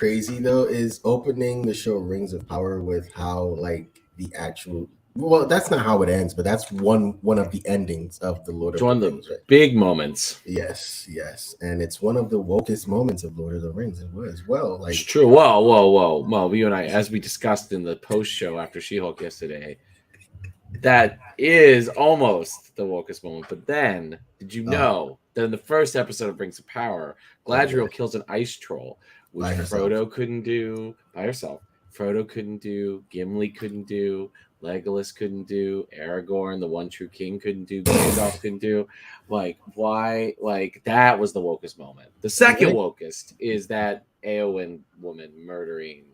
crazy though is opening the show Rings of Power with how like the actual well, that's not how it ends, but that's one of the endings of the Lord It's of the one of the Rings, right? big moments. Yes, and it's one of the wokest moments of Lord of the Rings as well. It's Like, true. Whoa. Well, you and I, as we discussed in the post show after She-Hulk yesterday, that is almost the wokest moment. But then, did you know that in the first episode of Rings of Power, Galadriel kills an ice troll, which by herself. Frodo couldn't do by herself. Frodo couldn't do. Gimli couldn't do. Legolas couldn't do. Aragorn, the one true king, couldn't do. Gandalf couldn't do. Like, why? Like, that was the wokest moment. The second wokest is that Eowyn woman murdering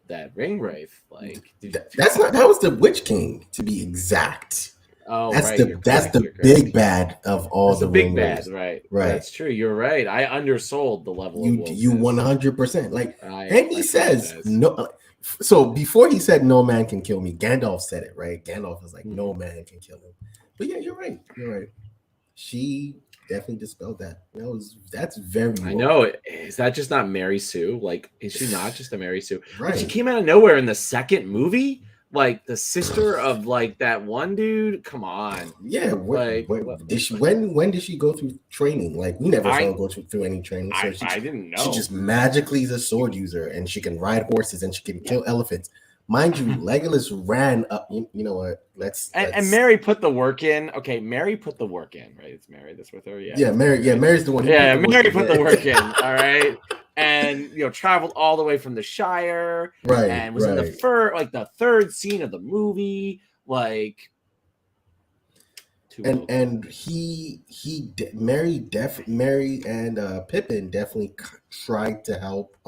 that ring wraith. Like, that was the Witch King, to be exact. Oh, that's right. that's the big bad of all that's the big ringers. bad, right? Right. That's true. You're right. I undersold the level of wokeness. You 100%. Like, and he I says apologize. no. So before he said no man can kill me, Gandalf said it, right? Gandalf was like, no man can kill him. But yeah, you're right. She definitely dispelled that. That's very woke. I know. Is that just not Mary Sue? Like, is she not just a Mary Sue? Right. Like, she came out of nowhere in the second movie. Like, the sister of like that one dude. Come on. Yeah. When did she go through training? Like, we never saw her go through any training. So I didn't know. She just magically is a sword user, and she can ride horses, and she can kill elephants. Mind you, Legolas ran up. You know what? Let's and Mary put the work in. Okay, Mary put the work in, right? It's Mary that's with her. Yeah, Mary. Yeah, Mary's the one. Yeah, Mary put the work in. All right, and traveled all the way from the Shire, right? And was in the third scene of the movie, like. Mary and Pippin definitely tried to help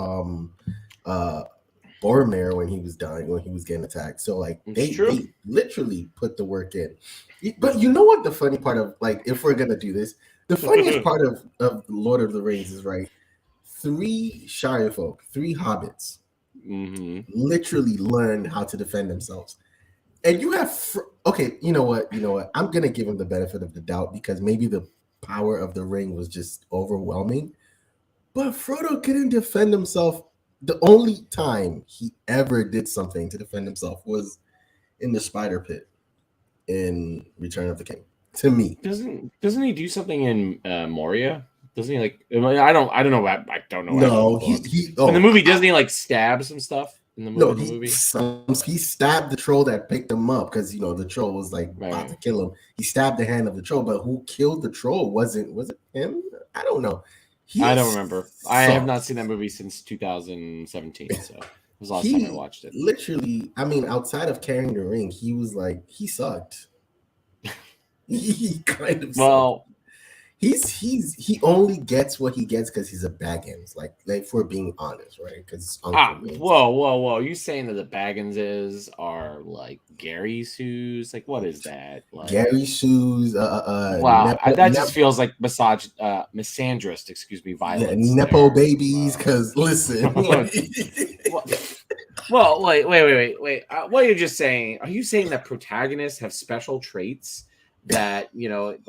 Boromir when he was dying, when he was getting attacked. So like they literally put the work in. But you know what the funny part of, like, if we're gonna do this, the funniest part of Lord of the Rings is, right, 3 Shire folk, 3 hobbits literally learned how to defend themselves. And you have you know what? I'm gonna give him the benefit of the doubt because maybe the power of the ring was just overwhelming. But Frodo couldn't defend himself. The only time he ever did something to defend himself was in the spider pit in Return of the King. To me, doesn't he do something in Moria? Doesn't he, like? I don't know. I don't know. No, in the movie, doesn't he like stab some stuff? In the movie? He stabbed the troll that picked him up because the troll was like about to kill him. He stabbed the hand of the troll, but who killed the troll? Was it him? I don't know. I don't remember. I have not seen that movie since 2017, so it was the last time I watched it. Literally, I mean, outside of carrying the ring, he was like, he sucked. He kind of sucked. He only gets what he gets because he's a Baggins, like for being honest, right? Because whoa! You saying that the Bagginses are like Gary Sue's? Like, what is that? Like, Gary Sue's? Wow, that just feels like misandrist. Excuse me, violence. Nepo babies. Because listen, well, wait. What you're just saying? Are you saying that protagonists have special traits that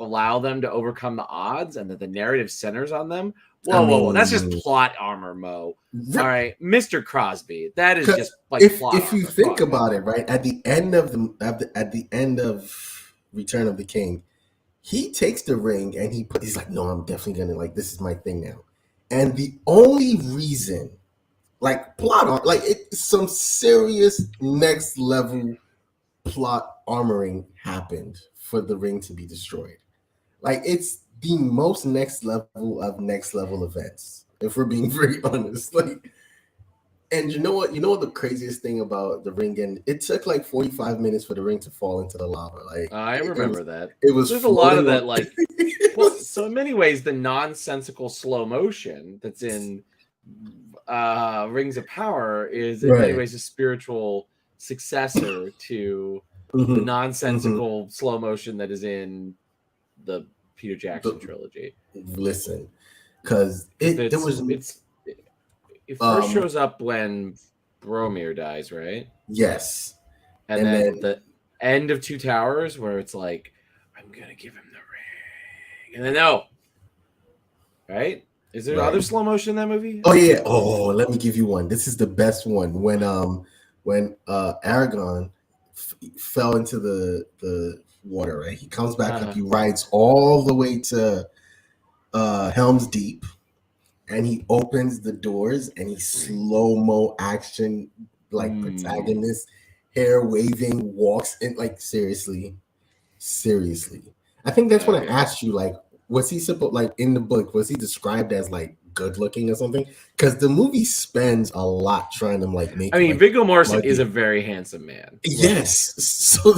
allow them to overcome the odds, and that the narrative centers on them? Whoa! That's just plot armor, Mo. All right, Mr. Crosby. That is just like plot armor. If you think about it, right at the end of Return of the King, he takes the ring and he's like, no, I'm definitely gonna, like, this is my thing now. And the only reason, like, plot armor, like, it's some serious next level plot armoring happened for the ring to be destroyed. Like, it's the most next level of next level events, if we're being very honest. Like, and you know what the craziest thing about the ring, and it took like 45 minutes for the ring to fall into the lava. Like, I remember that. There's a lot of that, like, so in many ways the nonsensical slow motion that's in Rings of Power is in many ways a spiritual successor to the nonsensical slow motion that is in the Peter Jackson trilogy. Listen, because it first shows up when Boromir dies, right? Yes. And then the end of Two Towers, where it's like, I'm gonna give him the ring, and then no, right? Is there other slow motion in that movie? Oh yeah. Oh, let me give you one. This is the best one. When Aragorn fell into the water, right? He comes back up. He rides all the way to Helm's Deep, and he opens the doors, and he slow-mo action like protagonist, hair waving, walks in. Like seriously. I think that's when I asked you, like, was he simple? Like in the book, was he described as like good looking or something? Because the movie spends a lot trying to like make. I mean, Viggo Mortensen is a very handsome man. Yes, so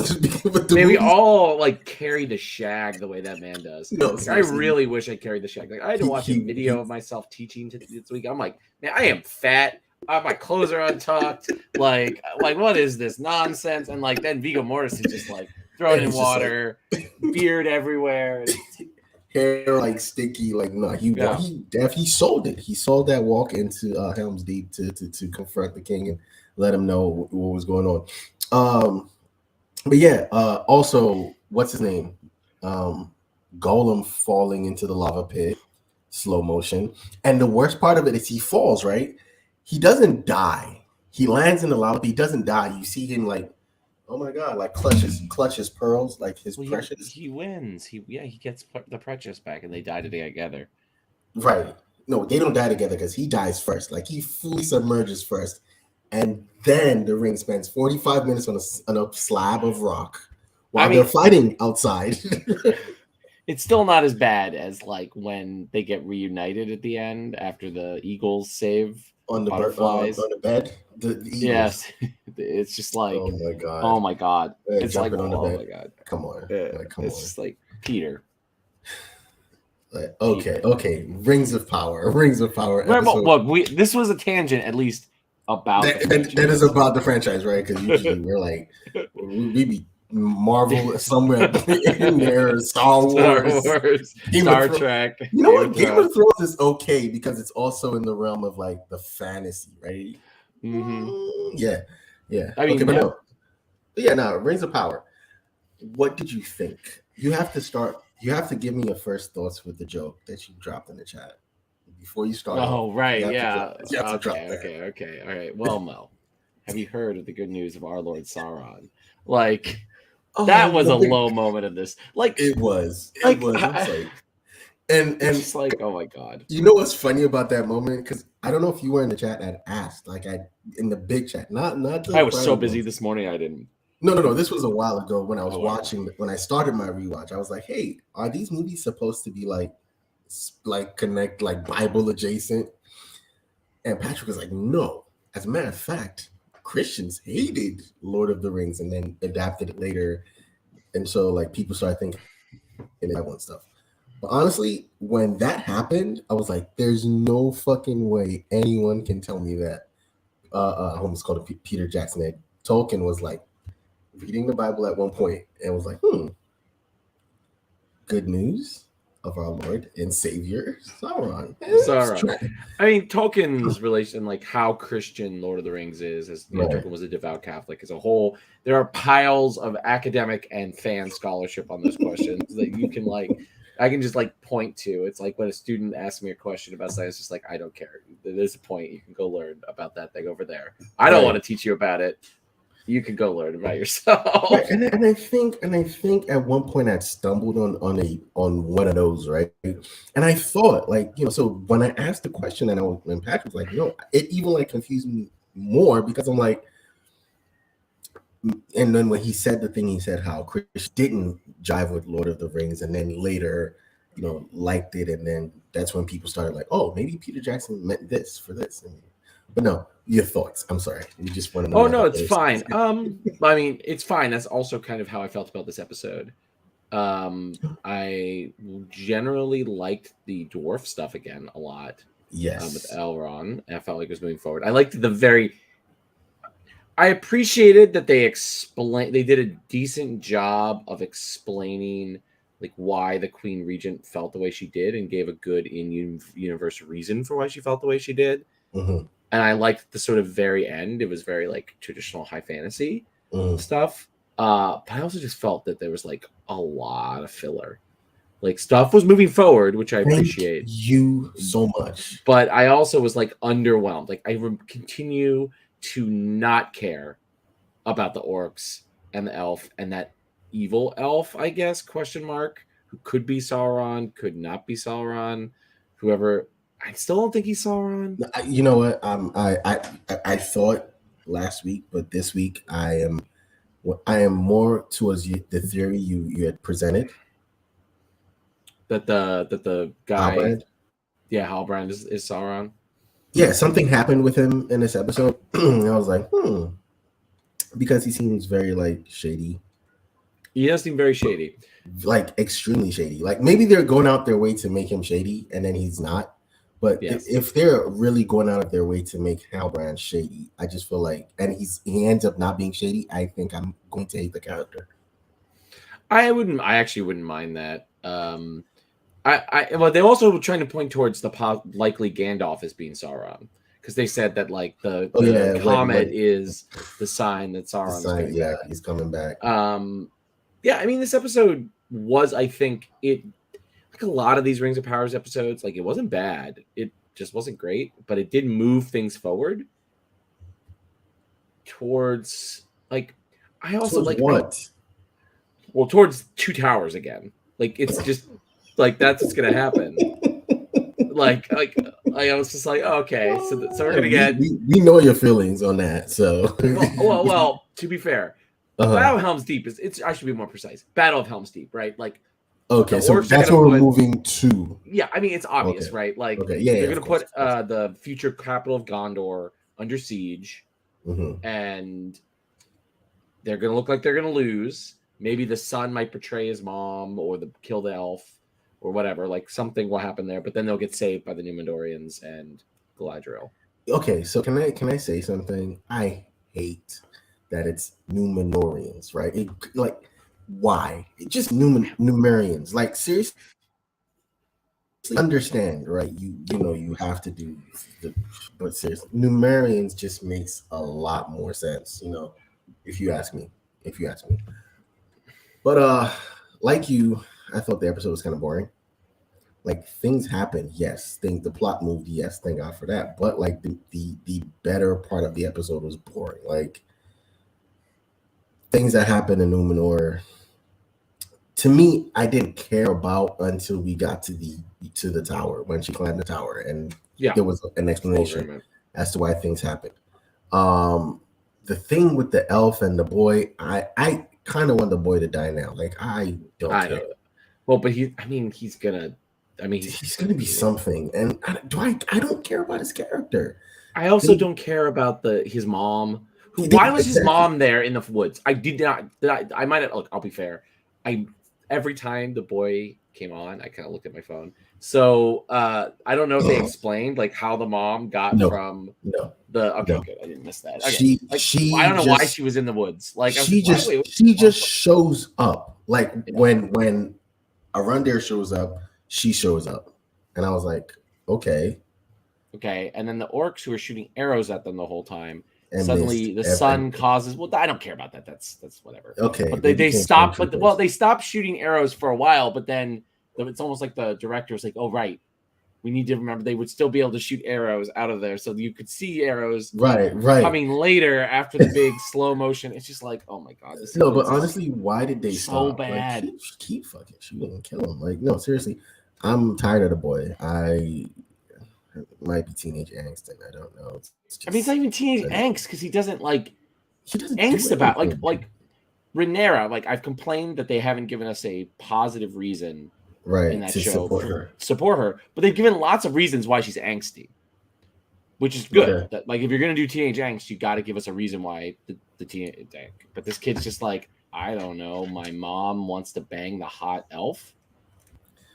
we all like carry the shag the way that man does. No, I really wish I carried the shag. Like I had to watch a video of myself teaching this week. I'm like, man, I am fat. My clothes are untucked. Like what is this nonsense? And like then Viggo Mortensen just like thrown in water, like, beard everywhere. Hair like sticky, like no, he sold it. He sold that walk into Helm's Deep to confront the king and let him know what was going on. But yeah, also what's his name? Gollum falling into the lava pit, slow motion, and the worst part of it is he falls. Right, he doesn't die. He lands in the lava pit. He doesn't die. You see him like. Oh my God! Like clutches pearls, like his precious. He wins. He gets the precious back, and they die together. Right? No, they don't die together because he dies first. Like he fully submerges first, and then the ring spends 45 minutes on a slab of rock while they're fighting outside. It's still not as bad as like when they get reunited at the end after the eagles save on the butterflies on the bed. The yes, it's just like oh my god, it's like on the bed. My god, come on, it's just like Peter. Like, okay, Rings of Power. Look, this was a tangent at least about that is about the franchise, right? Because usually we're like we be Marvel somewhere in there, Star Wars, Star Trek. You know what? Game of Thrones is okay because it's also in the realm of like the fantasy, right? Mm-hmm. Yeah. I mean, Rings of Power. What did you think? You have to give me your first thoughts with the joke that you dropped in the chat before you start. Oh, right, yeah. Okay. All right. Well, Mo, have you heard of the good news of our Lord Sauron? Like. That was a low moment of this. Like it was. I'm like, and just like, oh my god. You know what's funny about that moment? Because I don't know if you were in the chat and asked, like in the big chat, not. I was so busy this morning, I didn't. No. This was a while ago when I was watching. When I started my rewatch, I was like, hey, are these movies supposed to be like connect like Bible adjacent? And Patrick was like, no. As a matter of fact, Christians hated Lord of the Rings and then adapted it later, and so like people started thinking that one stuff. But honestly, when that happened, I was like, "There's no fucking way anyone can tell me that." I almost called it Peter Jackson. Tolkien was like reading the Bible at one point and was like, good news of our Lord and Savior Sauron. I mean, Tolkien's relation, like how Christian Lord of the Rings is, as Tolkien was a devout Catholic as a whole. There are piles of academic and fan scholarship on those questions that you can I can just point to. It's like when a student asks me a question about science, just like I don't care. There's a point. You can go learn about that thing over there. I don't want to teach you about it. You can go learn about yourself. Right. And I think at one point I stumbled on one of those, right? And I thought so when I asked the question and Patrick was like, no, it even confused me more because I'm like, and then when he said the thing, he said how Chris didn't jive with Lord of the Rings, and then later, liked it, and then that's when people started like, oh, maybe Peter Jackson meant this for this. But no, your thoughts. I'm sorry. You just want to know. Oh no, it's fine. I mean, it's fine. That's also kind of how I felt about this episode. I generally liked the dwarf stuff again a lot. Yes. With Elrond, I felt like it was moving forward. I liked I appreciated that they did a decent job of explaining why the Queen Regent felt the way she did and gave a good in-universe reason for why she felt the way she did. Mm-hmm. And I liked the sort of very end. It was very traditional high fantasy stuff. But I also just felt that there was a lot of filler. Like stuff was moving forward, which I Thank appreciate. you so much. But I also was like underwhelmed. Like I continue to not care about the orcs and the elf and that evil elf, I guess, question mark, who could be Sauron, could not be Sauron, whoever. I still don't think he's Sauron. You know what? I thought last week, but this week I am more towards the theory you had presented. That the guy, Halbrand. Yeah, Halbrand is Sauron. Yeah, something happened with him in this episode. And I was like, because he seems very like shady. He does seem very shady, like extremely shady. Like maybe they're going out their way to make him shady, and then he's not. But yes. If they're really going out of their way to make Halbrand shady, I just feel like, and he ends up not being shady, I think I'm going to hate the character. I actually wouldn't mind that. Well, they also were trying to point towards the likely Gandalf as being Sauron, because they said that like the comet is the sign that Sauron's coming back. He's coming back. Yeah, I mean, this episode was, I think, it like a lot of these Rings of Powers episodes, like it wasn't bad. It just wasn't great, but it did move things forward towards like I also like what? Towards Two Towers again. Like it's just like that's what's gonna happen. like I was just like, oh, okay, so we're gonna get. We know your feelings on that. So well, to be fair, Battle of Helm's Deep I should be more precise. Battle of Helm's Deep, right? Like, okay, so that's what we're moving to. Yeah, I mean it's obvious, right? Like, they're gonna put the future capital of Gondor under siege, and they're gonna look like they're gonna lose. Maybe the son might betray his mom, or kill the elf, or whatever. Like something will happen there, but then they'll get saved by the Númenóreans and Galadriel. Okay, so can I say something? I hate that it's Númenóreans, right? Why? It just Numerians. Like seriously, understand, right? You have to do but seriously, Numerians just makes a lot more sense, if you ask me. But like you, I thought the episode was kind of boring. Like things happened, yes. The plot moved, yes. Thank God for that. But like the better part of the episode was boring. Like things that happened in Númenor, to me, I didn't care about until we got to the tower, when she climbed the tower, and there was an explanation as to why things happened. The thing with the elf and the boy, I kind of want the boy to die now. Like I don't care. Well, but he's gonna be something, and I don't care about his character. I also don't care about his mom. Why was his mom there in the woods? I did not. I might have. Look, I'll be fair. Every time the boy came on, I kind of looked at my phone. So I don't know if they explained like how the mom got from the. Okay, good. I didn't miss that. Okay. She I don't know why she was in the woods. Like she just shows up. Like when Arondir shows up, she shows up, and I was like, okay. And then the orcs who are shooting arrows at them the whole time. And suddenly the sun causes. Well, I don't care about that. That's whatever. Okay. But they stopped. But they stopped shooting arrows for a while. But then it's almost like the director was like, "Oh, right, we need to remember they would still be able to shoot arrows out of there, so you could see arrows right coming later after the big slow motion." It's just like, oh my god. But honestly, why did they so stop? bad? Like, keep fucking shooting and kill him. Like, no, seriously, I'm tired of the boy. It might be teenage angst, and I don't know. It's not even teenage angst because he doesn't angst about like Rhaenyra. Like I've complained that they haven't given us a positive reason in that show support her, but they've given lots of reasons why she's angsty, which is good. Okay. That, like if you're gonna do teenage angst, you got to give us a reason why the teenage. But this kid's just like, I don't know. My mom wants to bang the hot elf.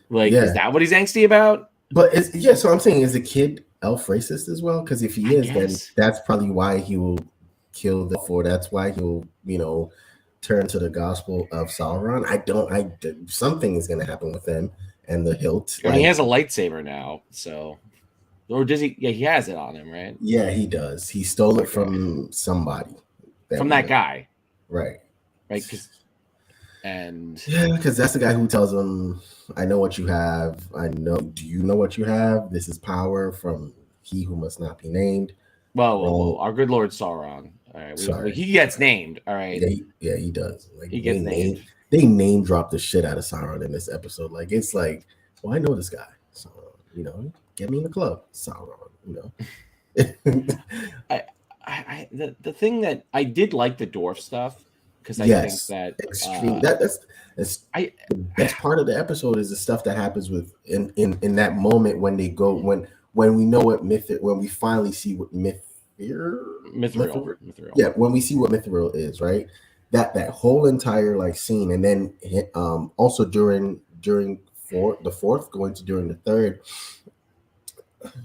Like, is that what he's angsty about? But so I'm saying, is the kid elf racist as well? Because if he is, then that's probably why he will kill the four. That's why he'll, turn to the gospel of Sauron. Something is going to happen with him and the hilt. He has a lightsaber now, so. Or does he? Yeah, he has it on him, right? Yeah, he does. He stole it from somebody. From that guy. Right. Right, because. And yeah, because that's the guy who tells him, "I know what you have. I know. Do you know what you have? This is power from he who must not be named." whoa. Our good Lord Sauron. All right. He gets named. All right. Yeah, he does. Like he gets named. They name drop the shit out of Sauron in this episode. Like it's like, well, I know this guy. Sauron, get me in the club. Sauron, The thing that I did like the dwarf stuff because I think that extreme that's the best part of the episode is the stuff that happens with in that moment when they go when we know what when we finally see what Mithril. Yeah, when we see what Mithril is, right? That whole entire like scene, and then also during the fourth, going to during the third.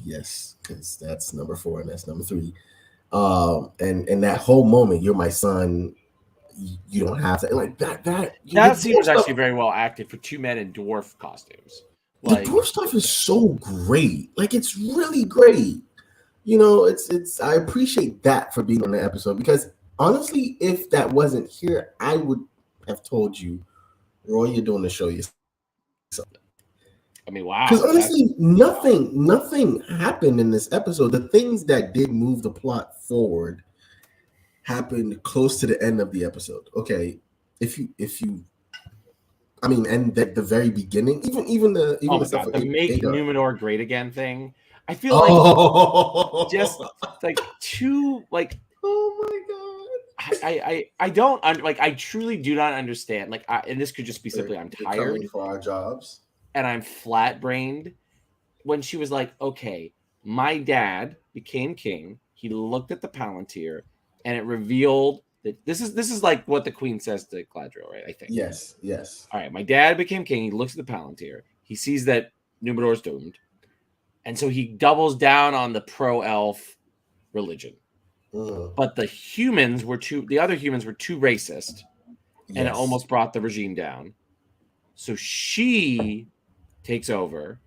Yes, because that's number 4 and that's number 3. And that whole moment, you're my son. You don't have to like that. That scene was actually very well acted for 2 men in dwarf costumes. Like, the dwarf stuff is so great. Like it's really great. It's I appreciate that for being on the episode because honestly, if that wasn't here, I would have told you, Roy, you're doing the show yourself. I mean, wow. Because honestly, nothing happened in this episode. The things that did move the plot forward happened close to the end of the episode. Okay, if you, I mean, and at the very beginning, even the stuff the make Numenor great again thing. I feel like just like too like. Oh my god! I don't I truly do not understand. Like, and this could just be simply I'm tired for our jobs. And I'm flat brained. When she was like, okay, my dad became king. He looked at the Palantir and it revealed that this is like what the queen says to Galadriel, right? I think. Yes. All right, my dad became king. He looks at the Palantir. He sees that Numenor's doomed. And so he doubles down on the pro-elf religion. But the other humans were too racist. And it almost brought the regime down. So she takes over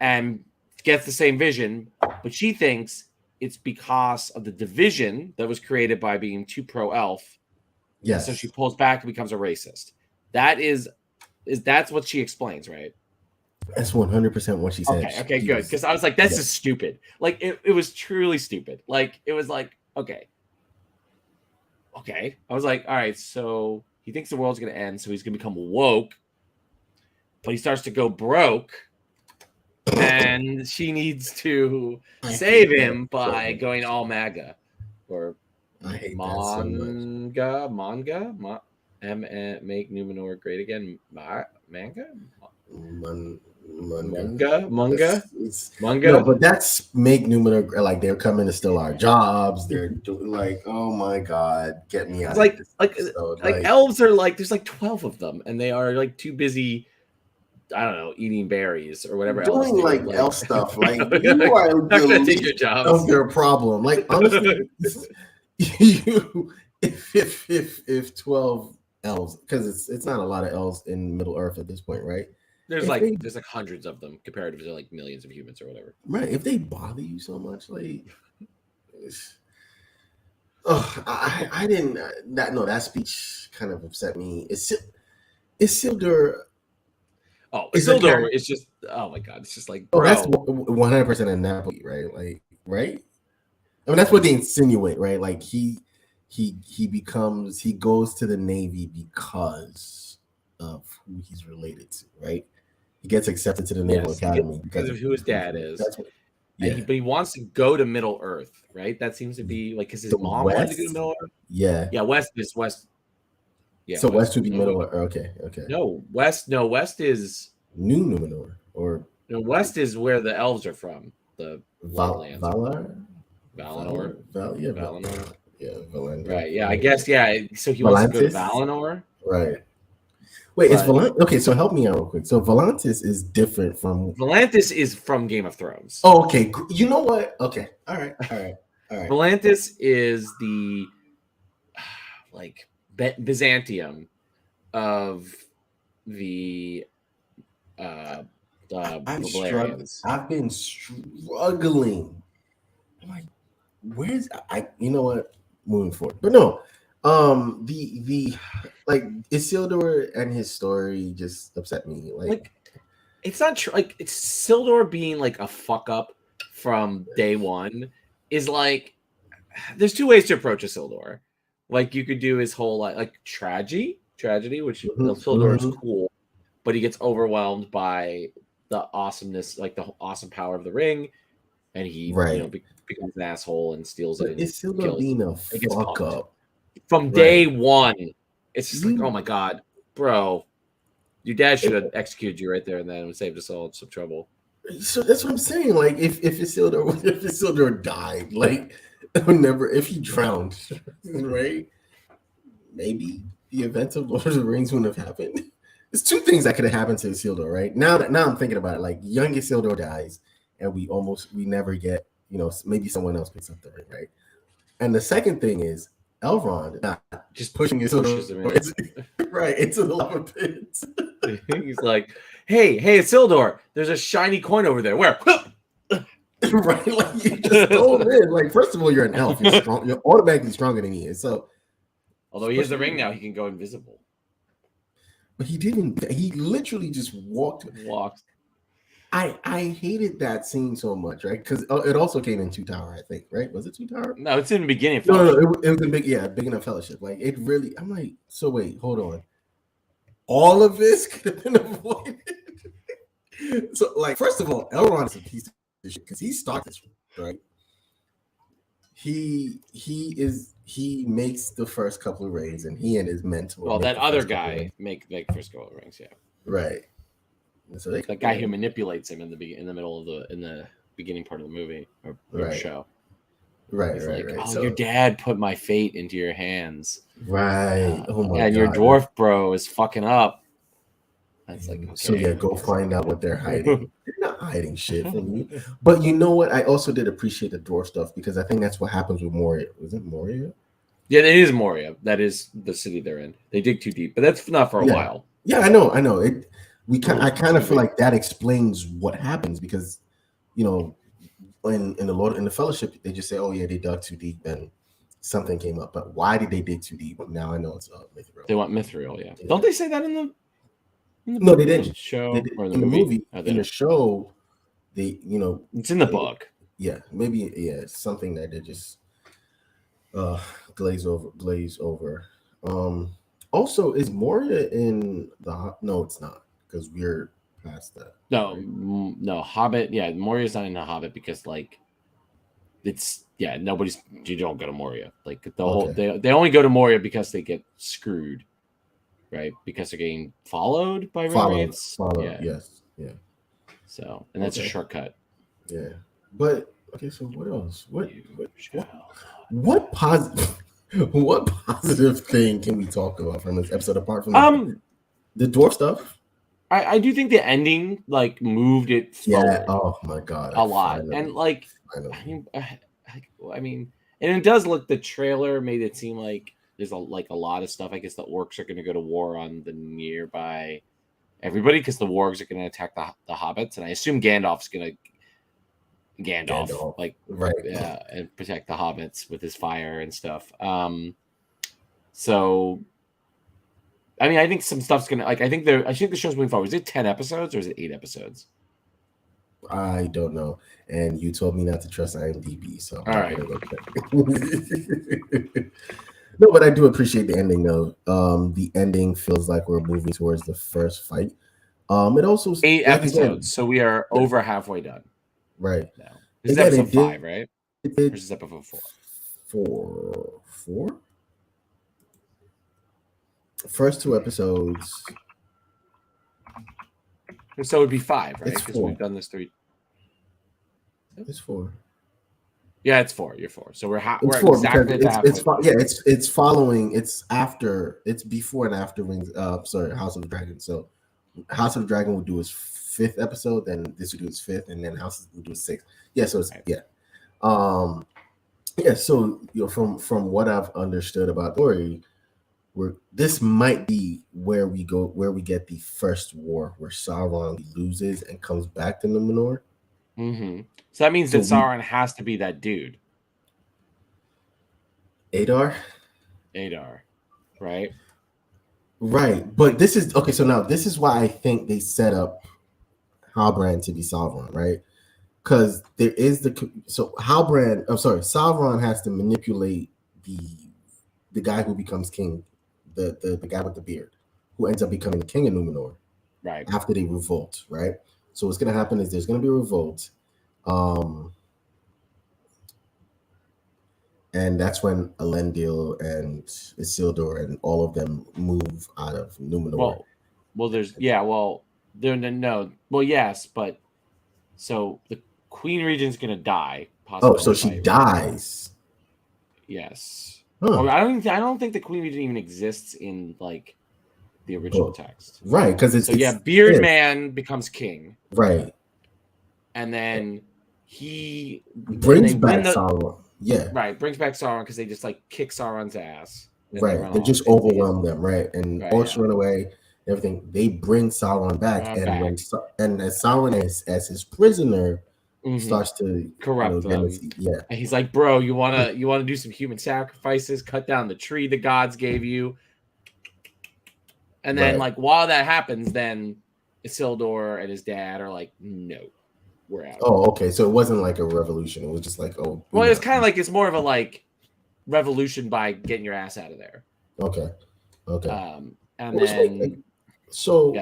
and gets the same vision, but she thinks it's because of the division that was created by being too pro-elf. Yes. So she pulls back and becomes a racist. That's what she explains, right? That's 100% what she said. Okay, good. Because I was like, this is stupid. Like, it was truly stupid. Like, it was like, okay. I was like, all right, so he thinks the world's going to end, so he's going to become woke. But he starts to go broke, and she needs to save him by going all MAGA. Or I hate manga? Make Numenor great again. Manga? Manga. No, but that's make Numenor like they're coming to steal our jobs. They're doing like, oh my god, get me out. It's like elves are like there's like 12 of them, and they are like too busy. I don't know, eating berries or whatever else. Doing like elf stuff. Like you are the least of their problem. Like honestly, if 12 elves, because it's not a lot of elves in Middle Earth at this point, right? There's like hundreds of them compared to like millions of humans or whatever. Right. If they bother you so much, like, I didn't. That speech kind of upset me. Isildur. Oh, Isildur is just. Oh my god, it's just like. Bro. Oh, that's 100% a Napoli, right? Like, right? I mean, that's what they insinuate, right? Like he goes to the Navy because of who he's related to, right? He gets accepted to the Naval Academy because of who his dad is. But he wants to go to Middle Earth, right? That seems to be like because his mom wanted to go to Middle Earth. Yeah. West is West. Yeah. So West would be Middle Earth. Okay. No, West is New Numenor or West is where the elves are from. The Valinor. Valinor. Valinor. Yeah, Valinor. Right. Yeah, I guess. Yeah. So he wants to go to Valinor. Right. Wait, is Volantis okay? So help me out real quick. So Volantis is different from Game of Thrones. Oh, okay. You know what? Okay. All right. Volantis is the like Byzantium of the Valerians. I've been struggling. I'm like, where's I? You know what? Moving forward, but no. The like Isildur and his story just upset me. Like it's not true. Like it's Sildor being like a fuck up from day one is like there's two ways to approach a Sildor. Like you could do his whole like tragedy, which Sildor is cool, but he gets overwhelmed by the awesomeness, like the awesome power of the ring, and he becomes an asshole and steals it. It's Sildor being a fuck up from day one. It's just like, oh my god, bro. Your dad should have executed you right there and then and saved us all some trouble. So that's what I'm saying. Like, if Isildur died, like, if he drowned, right? Maybe the events of Lord of the Rings wouldn't have happened. There's two things that could have happened to Isildur, right? Now I'm thinking about it. Like, young Isildur dies, and we never get, maybe someone else picks up the ring, right? And the second thing is Elrond not just pushing Isildur right into the lava pits. He's like, hey, Isildur, there's a shiny coin over there. Where? Right, like you just throw him in. Like, first of all, you're an elf. You're strong. You're automatically stronger than he is. So, although he has the ring now, he can go invisible. But he didn't. He literally just walked. I hated that scene so much, right? Because it also came in Two Tower, I think, right? Was it Two Tower? No, it's in the beginning of Fellowship. No, it was in big enough Fellowship. Like, it really, I'm like, so wait, hold on. All of this could have been avoided. So, like, first of all, Elrond is a piece of shit because he started this, right? He makes the first couple of rings, and he and his mentor. Well, that other guy make the first couple of rings, yeah. Right. So that guy who manipulates him in the middle of the beginning part of the movie or show. Right, He's right. Oh, so, your dad put my fate into your hands. Right. Oh my god. And your dwarf bro is fucking up. That's like, okay. So yeah, go find out what they're hiding. They're not hiding shit from you. But you know what? I also did appreciate the dwarf stuff because I think that's what happens with Moria. Was it Moria? Yeah, it is Moria. That is the city they're in. They dig too deep, but that's not for a while. Yeah, I know. I kind of feel like that explains what happens because, in the Fellowship, they just say, "Oh yeah, they dug too deep and something came up." But why did they dig too deep? Now I know it's Mithril. They want Mithril, yeah. Don't they say that in the no, they didn't. Show or in the movie? In the show, they it's in the book. Yeah, maybe something that they just glaze over. Also, is Moria in the? No, it's not. Because we're past that. No, Hobbit. Yeah, Moria's not in the Hobbit because you don't go to Moria. Like the whole they only go to Moria because they get screwed, right? Because they're getting followed by mermaids. Yes, yeah. So and that's a shortcut. Yeah, but okay. So what else? What positive? What positive thing can we talk about from this episode apart from the dwarf stuff? I do think the ending moved it forward. Yeah. Oh my god. A lot. And I mean, and it does look. The trailer made it seem like there's a lot of stuff. I guess the orcs are going to go to war on the nearby everybody because the wargs are going to attack the hobbits, and I assume Gandalf's going to Gandalf right, and protect the hobbits with his fire and stuff. So. I mean, I think some stuff's gonna I think the show's moving forward. Is it 10 episodes or is it 8 episodes? I don't know. And you told me not to trust IMDb, so all right. No, but I do appreciate the ending though. The ending feels like we're moving towards the first fight. It also 8 episodes, so we are over halfway done. Right now. This is episode 5, right? Or is this episode 4? 4? First 2 episodes. So it would be 5, right? Because we've done this 3. It's 4. Yeah, it's 4. You're 4. So we're 4 exactly it's following. It's after. It's before and after House of the Dragon. So House of the Dragon will do his 5th episode, then this will do his 5th, and then House will do his 6th. Yeah. So it's So from what I've understood about the story. This might be where we get the first war where Sauron loses and comes back to Numenor. Mm-hmm. So that means that Sauron has to be that dude. Adar? Adar, right? Right, but this is okay. So now this is why I think they set up Halbrand to be Sauron, right? Because there is Halbrand. I'm sorry, Sauron has to manipulate the guy who becomes king, the guy with the beard, who ends up becoming the king of Numenor, Right. After they revolt, right? So what's gonna happen is there's gonna be a revolt, um, and that's when Elendil and Isildur and all of them move out of Numenor. Yes, but so the Queen Regent's gonna die, Oh, possibly so in a she fight, right? dies. Yes. Huh. Or I don't think the Queen Regent even exists in like the original text. Right, because it's Beard Man becomes king, right. and then Brings they back win the Sauron. Yeah. right brings back Sauron because they just like kick Sauron's ass and they Right. run They off. just overwhelm them, right? And Right, Orcs yeah. run away, everything. They bring Sauron back. And Back. as Sauron as his prisoner Mm-hmm. starts to Corrupt them. Yeah. And he's like, bro, you wanna do some human sacrifices, cut down the tree the gods gave you. And then like while that happens, then Isildur and his dad are like, no, we're out. Oh, okay. So it wasn't like a revolution. It was just like, oh, well, it's kind of like it's more of a like revolution by getting your ass out of there. Okay. And then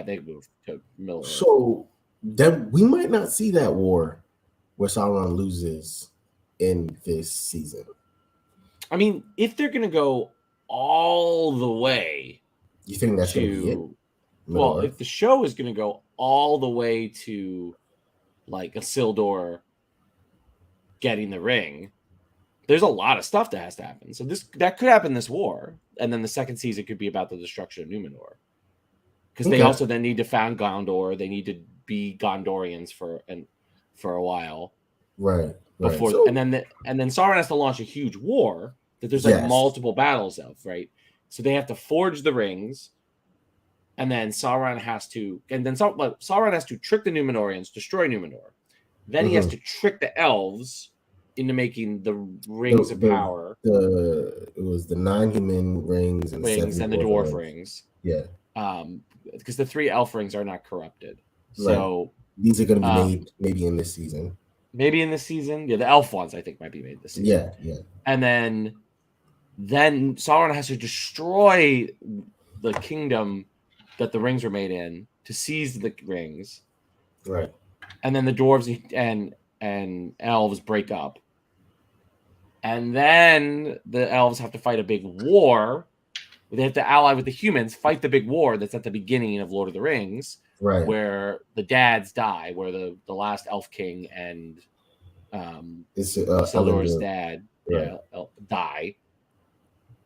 they moved to Middle Earth. So then we might not see that war where Sauron loses in this season. I mean, if they're gonna go all the way, you think that's gonna be it? Well, if the show is gonna go all the way to like Isildur getting the ring, there's a lot of stuff that has to happen. So that could happen this war, and then the second season could be about the destruction of Numenor, because they also then need to found Gondor. They need to be Gondorians for a while, right? Before and then Sauron has to launch a huge war that there's like multiple battles of, right? So they have to forge the rings, and then Sauron has to trick the Numenorians, destroy Numenor. Then he has to trick the elves into making the rings of power. It was the 9 human rings and the dwarf rings. Yeah. Because the 3 elf rings are not corrupted. So these are going to be made maybe in this season. Maybe in this season. Yeah, the elf ones I think might be made this season. Yeah. And then Sauron has to destroy the kingdom that the rings were made in to seize the rings. Right. And then the dwarves and elves break up. And then the elves have to fight a big war. They have to ally with the humans, fight the big war that's at the beginning of Lord of the Rings, right? Where the dads die, where the last elf king and Isildur's dad die,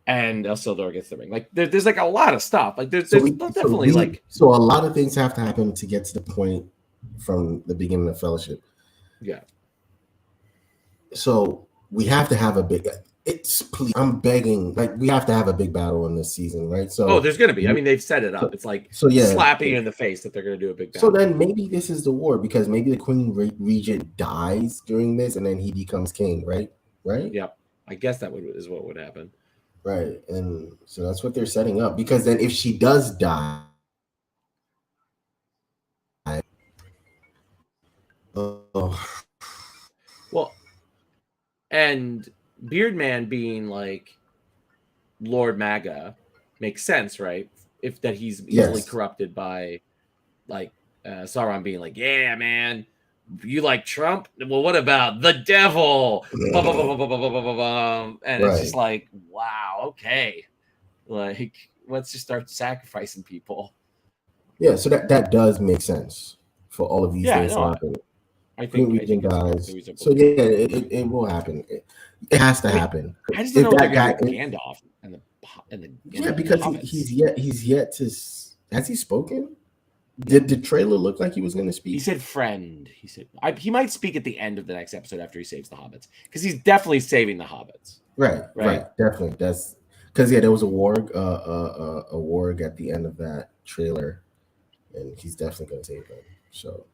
and Isildur gets the ring. Like there's like a lot of stuff. Like there's definitely a lot of things have to happen to get to the point from the beginning of Fellowship. Yeah. So we have to have a big. I'm begging. Like we have to have a big battle in this season, right? So there's going to be. I mean, they've set it up. It's like slapping you in the face that they're going to do a big battle. So then maybe this is the war because maybe the Queen Regent dies during this, and then he becomes king, right? Right? Yep. I guess that is what would happen. Right, and so that's what they're setting up. Because then if she does die. Well, and Beardman being like Lord Maga makes sense, right? If that he's easily corrupted by like Sauron being like, yeah, man, you like Trump? Well, what about the devil? And it's just like, wow, okay. Like, let's just start sacrificing people. Yeah, so that does make sense for all of these things to happen. I think dies. So yeah, it will happen. It has to happen. I just don't know that guy Gandalf and the because he's yet to. Has he spoken? Did the trailer look like he was going to speak? He said friend. He said he might speak at the end of the next episode after he saves the hobbits, because he's definitely saving the hobbits. Right. Definitely. That's because there was a warg at the end of that trailer, and he's definitely going to save them. So.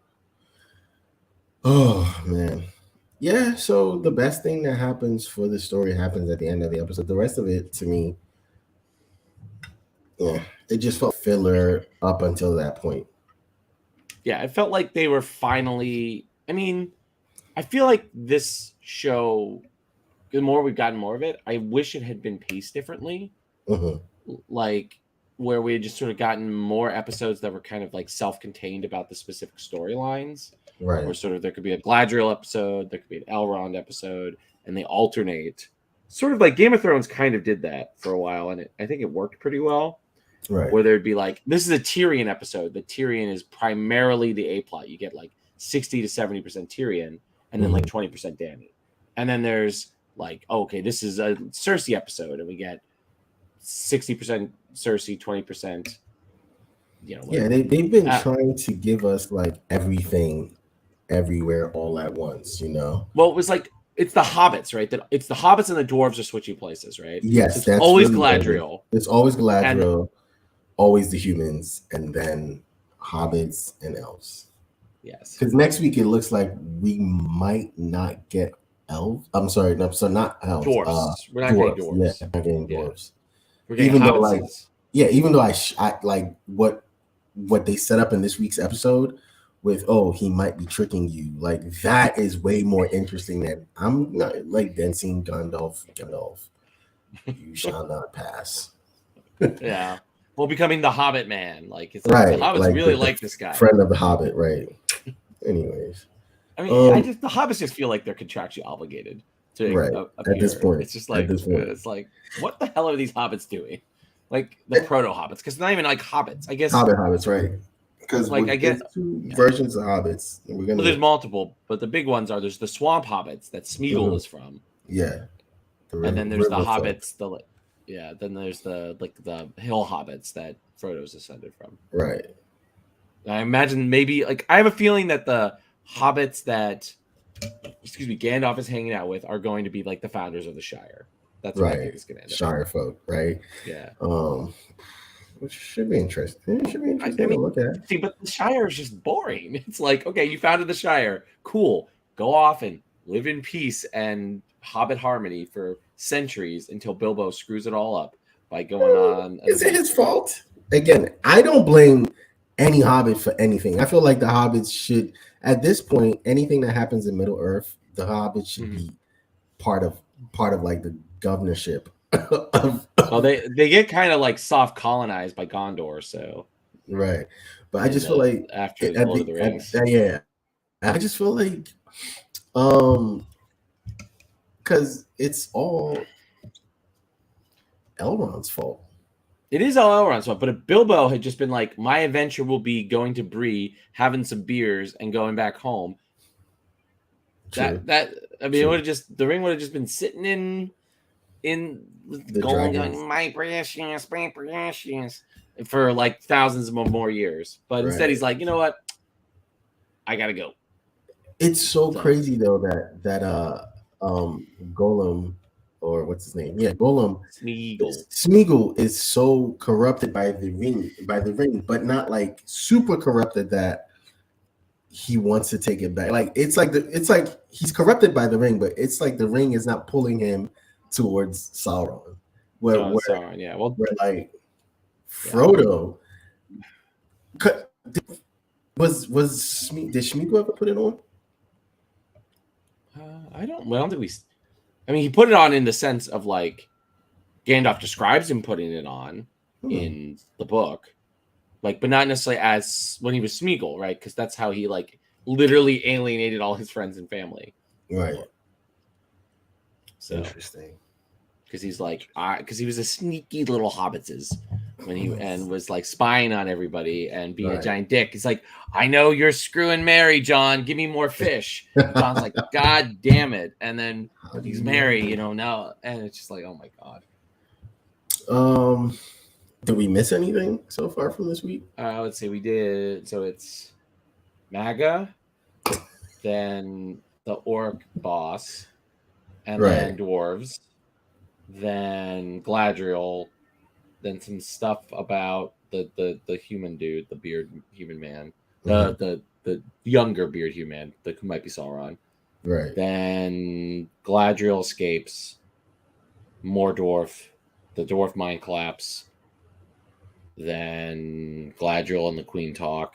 Oh man, so the best thing that happens for the story happens at the end of the episode. The rest of it, to me, Yeah, it just felt filler up until that point. Yeah, it felt like they were finally. I mean, I feel like this show, the more we've gotten more of it, I wish it had been paced differently. Like where we had just sort of gotten more episodes that were kind of like self-contained about the specific storylines. Right. Or sort of there could be a Galadriel episode, there could be an Elrond episode, and they alternate. Sort of like Game of Thrones kind of did that for a while, and I think it worked pretty well. Right. Where there'd be like, this is a Tyrion episode. The Tyrion is primarily the A plot. You get like 60 to 70% Tyrion, and then like 20% Dany. And then there's like, okay, this is a Cersei episode, and we get 60% Cersei, 20%. Yeah, they've been trying to give us like everything, everywhere, all at once. Well, it was like it's the hobbits, right? That it's the hobbits and the dwarves are switching places, right? Yes, so it's always really Galadriel. It's always Galadriel, always the humans, and then hobbits and elves. Yes, because next week it looks like we might not get elves. I'm sorry, no, so not elves. Dwarves. We're not getting dwarves. Yeah, we're not getting dwarves. We're getting even though, like, even though I like what they set up in this week's episode with, he might be tricking you. Like, that is way more interesting than I'm not like then seeing Gandalf, you shall not pass. Yeah. Well, becoming the Hobbit man. Like, it's like the Hobbits really like this guy. Friend of the Hobbit, right. Anyways. I mean, the Hobbits just feel like they're contractually obligated to appear. At this point. It's just like, it's like, what the hell are these Hobbits doing? Like the proto-Hobbits, because not even like Hobbits, I guess. Hobbits, right? Because like I guess two versions of Hobbits. There's multiple, but the big ones are there's the Swamp Hobbits that Smeagol is from. Yeah. And then there's the Hobbits, then there's the Hill Hobbits that Frodo's descended from. Right. I imagine maybe I have a feeling that the Hobbits that Gandalf is hanging out with are going to be like the founders of the Shire. That's what I think is going to end up. Shire folk, right? Yeah. Which should be interesting. It should be interesting to look at. See, but the Shire is just boring. It's like, okay, you founded the Shire. Cool. Go off and live in peace and Hobbit harmony for centuries until Bilbo screws it all up by going on. Is it his fault? Again, I don't blame any Hobbit for anything. I feel like the Hobbits should, at this point, anything that happens in Middle Earth, the Hobbits should be part of like the governorship well, they get kind of like soft colonized by Gondor, so right. But I just feel like after Lord of the Rings, I just feel like because it's all Elrond's fault. It is all Elrond's fault. But if Bilbo had just been like, my adventure will be going to Bree, having some beers, and going back home. True. It would have just the ring would have just been sitting in going my precious for like thousands of more years. But instead he's like, you know what? I gotta go. It's so crazy though that Golem, or what's his name? Yeah, Golem. Smeagol is so corrupted by the ring, but not like super corrupted that he wants to take it back. Like it's like he's corrupted by the ring, but it's like the ring is not pulling him towards Sauron. Sauron, yeah. Well, where like Frodo did Smeagol ever put it on? I don't think we. I mean, he put it on in the sense of like Gandalf describes him putting it on in the book, like, but not necessarily as when he was Smeagol, right? Because that's how he like literally alienated all his friends and family, right? So interesting, because he's like, because he was a sneaky little hobbitses when he was like spying on everybody and being a giant dick. He's like, I know you're screwing Mary, John. Give me more fish. John's like, God damn it! And then he's Mary, now, and it's just like, oh my god. Did we miss anything so far from this week? I would say we did. So it's Maga, then the orc boss, and then dwarves, then Galadriel, then some stuff about the human dude, the beard human man, the younger beard human, who might be Sauron. Right. Then Galadriel escapes, more dwarf, the dwarf mine collapse. Then Galadriel and the Queen talk.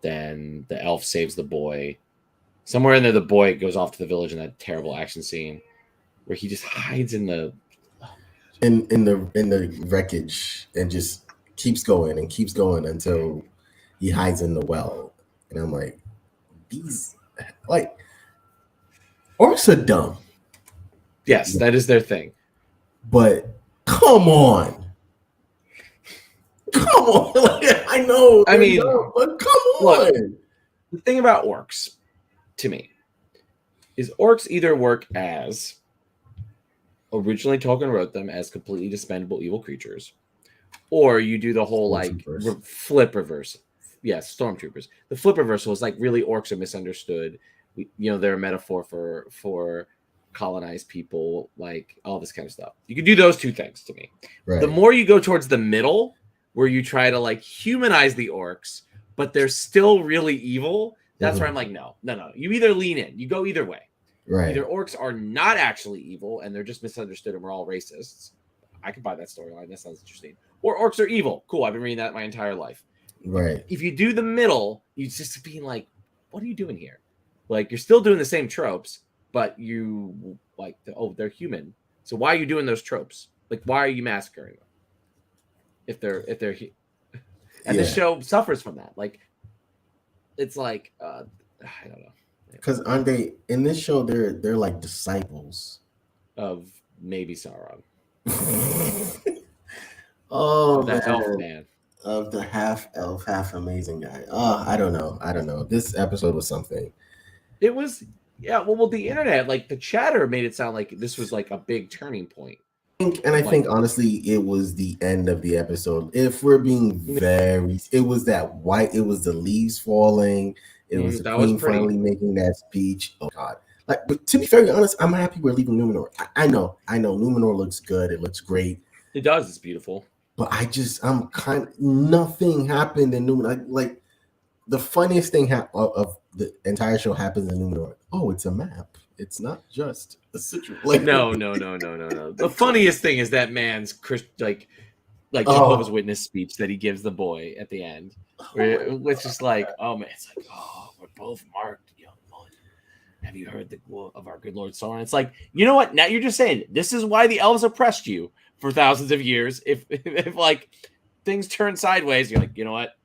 Then the elf saves the boy. Somewhere in there, the boy goes off to the village in that terrible action scene where he just hides in the wreckage and just keeps going until he hides in the well. And I'm like, these like orcs are dumb. Yes, that is their thing. But come on. Like, I know. I mean, dumb, but come on. Look, the thing about orcs, to me, is orcs either work as originally Tolkien wrote them as completely dispensable evil creatures, or you do the whole like flip reverse. Yes, stormtroopers. The flip reversal is like really orcs are misunderstood. They're a metaphor for colonized people, like all this kind of stuff. You can do those two things to me. Right. The more you go towards the middle, where you try to like humanize the orcs, but they're still really evil, that's where I'm like, no. You either lean in, you go either way. Right. Either orcs are not actually evil and they're just misunderstood and we're all racists. I could buy that storyline. That sounds interesting. Or orcs are evil. Cool. I've been reading that my entire life. Right. If you do the middle, you just being like, what are you doing here? Like, you're still doing the same tropes, but you like, they're human. So why are you doing those tropes? Like, why are you massacring them? If they're and the show suffers from that. Like, it's like, I don't know. Because aren't they in this show? They're like disciples of maybe Sauron. Oh, that elf man. Of the half elf, half amazing guy. Oh, I don't know. This episode was something. It was, yeah. Well, the internet, like the chatter, made it sound like this was like a big turning point. I think honestly, it was the end of the episode. If we're being it was the leaves falling. It was the queen finally making that speech. Oh God! Like, but to be very honest, I'm happy we're leaving Numenor. I know, Numenor looks good. It looks great. It does. It's beautiful. But I'm kind of, nothing happened in Numenor. Like the funniest thing of the entire show happens in Numenor. Oh, it's a map. It's not just a situation. Like, no. The funniest thing is that man's like Jehovah's Witness speech that he gives the boy at the end. Where it's just like, oh man, it's like, oh, we're both marked, young one. Have you heard of our good Lord Sauron? It's like, you know what? Now you're just saying this is why the elves oppressed you for thousands of years. If like things turn sideways, you're like, you know what?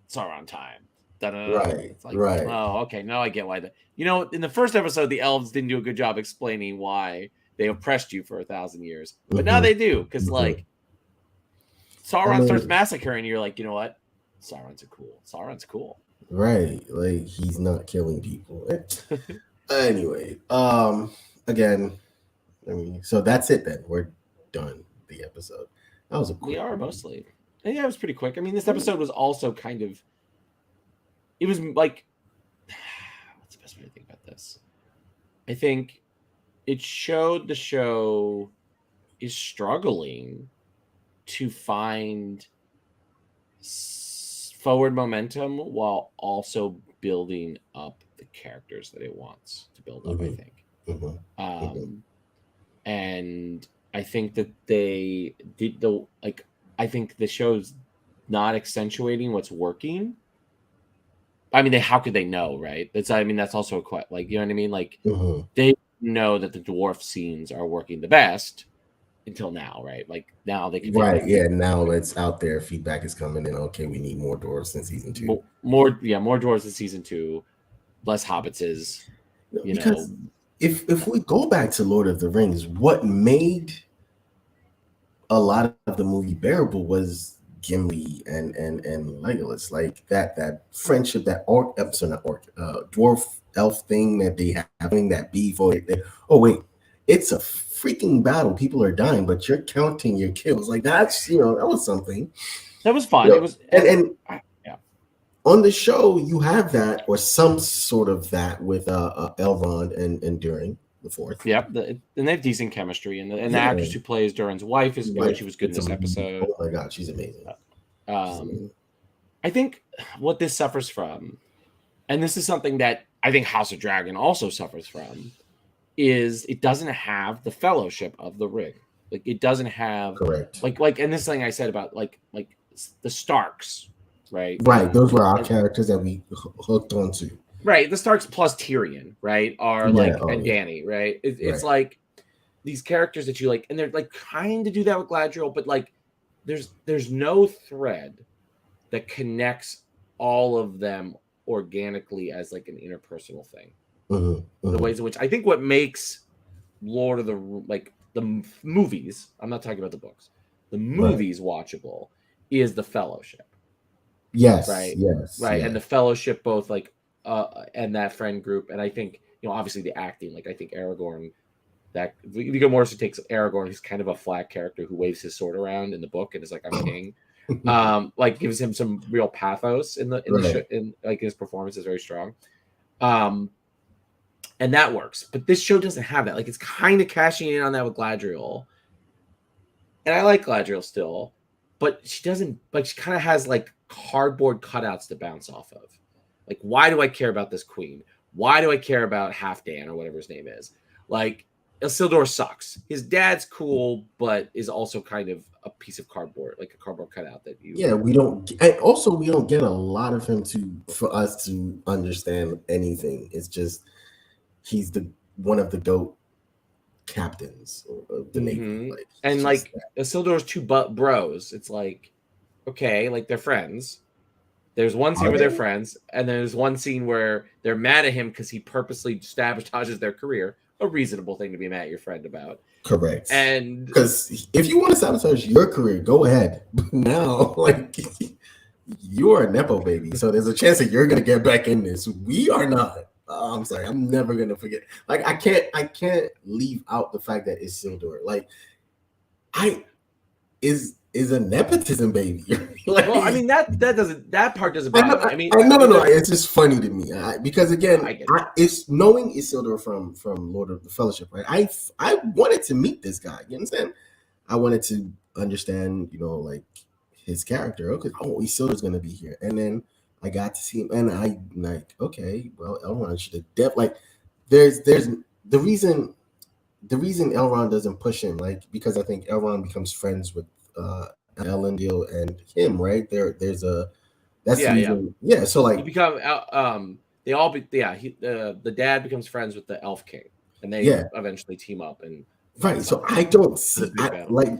Sauron time. Right. It's like, right. Oh, okay. Now I get why that. In the first episode, the elves didn't do a good job explaining why they oppressed you for 1,000 years, but now they do, because like Sauron starts massacring. You're like, you know what? Sauron's cool. Right. Like, he's not killing people. Anyway, again, so that's it then. We're done the episode. That was we are mostly. And yeah, it was pretty quick. I mean, this episode was also kind of, it was like, what's the best way to think about this? I think it showed the show is struggling to find forward momentum while also building up the characters that it wants to build up, I think. And I think that they did I think the show's not accentuating what's working. I mean, how could they know, right? That's also a question. Like, you know what I mean? Like, they know that the dwarf scenes are working the best until now, right? Like, now they can. Right, yeah, now it's out there. Feedback is coming in. Okay, we need more dwarves in season 2. More dwarves in season 2. Less hobbitses, because if we go back to Lord of the Rings, what made a lot of the movie bearable was Gimli and Legolas, like that friendship, that dwarf elf thing that they having, that beef. Oh wait, it's a freaking battle. People are dying, but you're counting your kills. Like, that's that was something. That was fun. It was and on the show you have that, or some sort of that, with Elrond and Durin the Fourth. Yep, and they have decent chemistry, and the actress who plays Durin's wife is good. She was good in this episode. Oh my god, she's amazing. I think what this suffers from, and this is something that I think House of Dragon also suffers from, is it doesn't have the fellowship of the ring. Like, it doesn't have correct. Like, and this thing I said about like the Starks, right? Right. Those were our characters that we hooked onto. Right. The Starks plus Tyrion, right? Are and Dany, right? It's like these characters that you like, and they're like trying to do that with Galadriel, but like there's no thread that connects all of them organically as like an interpersonal thing. The ways in which I think what makes Lord of the movies, I'm not talking about the books, the movies watchable is the Fellowship. Yes. Right. Yes. Right. Yes. And the Fellowship both like and that friend group. And I think, obviously the acting, like I think Aragorn, that Viggo Mortensen takes Aragorn, he's kind of a flat character who waves his sword around in the book and is like, I'm king. Like gives him some real pathos in like his performance is very strong. And that works. But this show doesn't have that. Like it's kind of cashing in on that with Galadriel. And I like Galadriel still, but she doesn't, like she kind of has like cardboard cutouts to bounce off of. Like, why do I care about this queen? Why do I care about Halfdan or whatever his name is? Like, Isildur sucks. His dad's cool, but is also kind of a piece of cardboard, like a cardboard cutout that you. Yeah, we don't. And also, we don't get a lot of him for us to understand anything. It's just he's one of the GOAT captains of the Navy. Like, and like Isildur's two bros. It's like, okay, like they're friends. There's one scene where they're friends, and there's one scene where they're mad at him because he purposely sabotages their career. A reasonable thing to be mad at your friend about. Correct. And because if you want to sabotage your career, go ahead. But now, like, you are a Nepo baby, so there's a chance that you're gonna get back in this. We are not. I'm sorry, I'm never gonna forget. Like, I can't leave out the fact that it's Isildur. Like, is a nepotism baby. Like, well, I mean that part doesn't bother me. I mean, no, it's just funny to me because again, it's knowing Isildur from Lord of the Fellowship, right? I wanted to meet this guy. You understand? I wanted to understand, like his character. Okay, Isildur's gonna be here, and then I got to see him, and I like, okay, well, Elrond should have like. There's the reason Elrond doesn't push him, like, because I think Elrond becomes friends with Elendil and him, right? There's a that's the reason. Yeah. So like, you become they all be the dad becomes friends with the Elf King, and they eventually team up and right. So I don't see like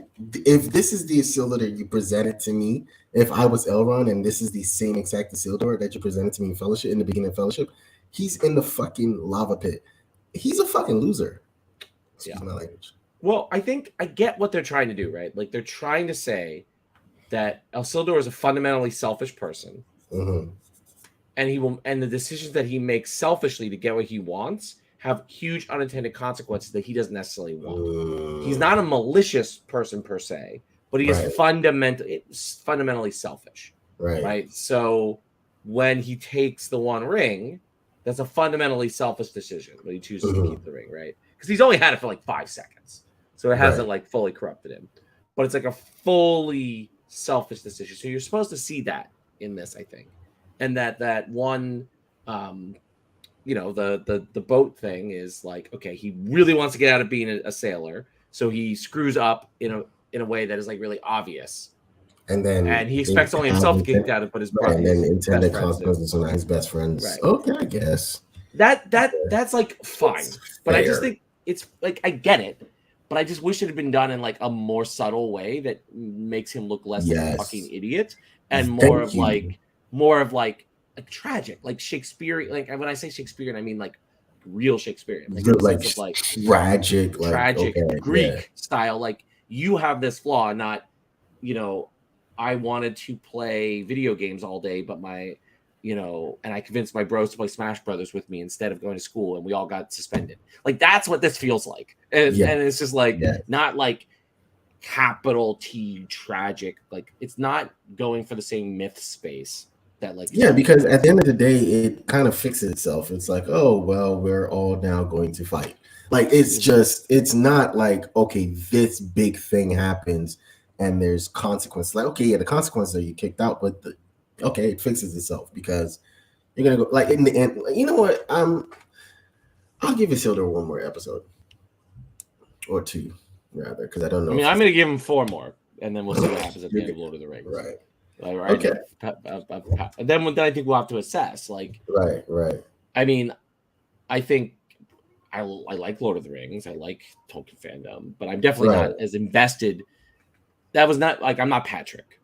if this is the Isildur that you presented to me. If I was Elrond and this is the same exact Isildur that you presented to me in Fellowship in the beginning of Fellowship, he's in the fucking lava pit. He's a fucking loser. Excuse my language. Well, I think I get what they're trying to do, right? Like they're trying to say that Isildur is a fundamentally selfish person, and the decisions that he makes selfishly to get what he wants have huge unintended consequences that he doesn't necessarily want. He's not a malicious person per se, but he is fundamentally selfish, right? So when he takes the One Ring, that's a fundamentally selfish decision when he chooses to keep the ring, right? Because he's only had it for like 5 seconds. So it hasn't like fully corrupted him, but it's like a fully selfish decision. So you're supposed to see that in this, I think, and that one, the boat thing is like, okay, he really wants to get out of being a sailor, so he screws up in a way that is like really obvious, and he expects only himself to get out of it, but his brother, and then intended consequences are not his best friends. Right. Okay, I guess that's like fine, but I just think it's like I get it. But I just wish it had been done in like a more subtle way that makes him look less like a fucking idiot and more of like a tragic, like Shakespearean. Like when I say Shakespearean, I mean like real Shakespearean, like tragic, Greek style. Like you have this flaw, not I wanted to play video games all day, but and I convinced my bros to play Smash Brothers with me instead of going to school, and we all got suspended. Like that's what this feels like, and it's just like not like capital T tragic. Like it's not going for the same myth space that like because at the end of the day, it kind of fixes itself. It's like, oh well, we're all now going to fight. Like it's not like, okay, this big thing happens and there's consequences. Like, okay, the consequences are you kicked out, but okay, it fixes itself because you're gonna go like in the end. You know what? I'll give Isildur one more episode or two, rather, because I don't know. I mean, I'm gonna give him 4 more, and then we'll see what happens at the end of Lord of the Rings. Right. Okay. Then I think we'll have to assess. Like, right. I mean, I think I like Lord of the Rings. I like Tolkien fandom, but I'm definitely not as invested. That was not like I'm not Patrick.